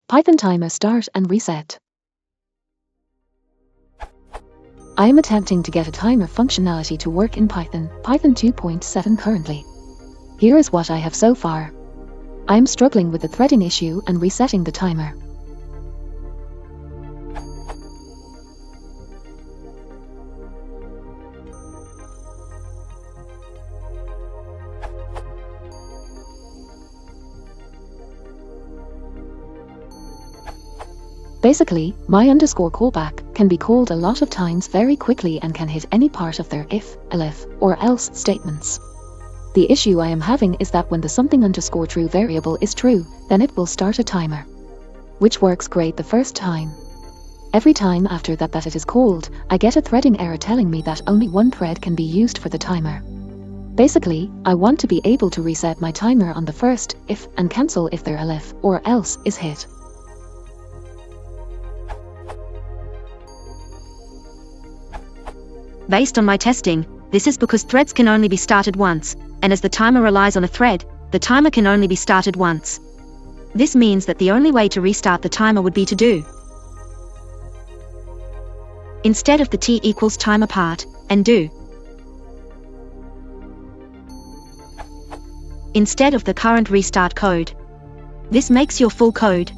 Python timer start and reset. I am attempting to get a timer functionality to work in Python 2.7 currently. Here is what I have so far. I am struggling with the threading issue and resetting the timer. Basically, my underscore callback can be called a lot of times very quickly and can hit any part of their if, elif, or else statements. The issue I am having is that when the something underscore true variable is true, then it will start a timer, which works great the first time. Every time after that it is called, I get a threading error telling me that only one thread can be used for the timer. Basically, I want to be able to reset my timer on the first if and cancel if their elif or else is hit. Based on my testing, this is because threads can only be started once, and as the timer relies on a thread, the timer can only be started once. This means that the only way to restart the timer would be to do, instead of the t equals timer part, and do, instead of the current restart code. This makes your full code.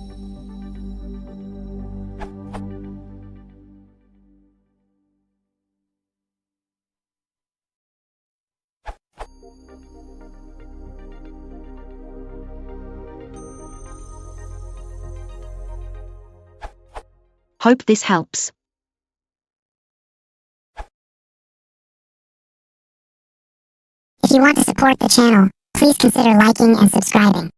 Hope this helps. If you want to support the channel, please consider liking and subscribing.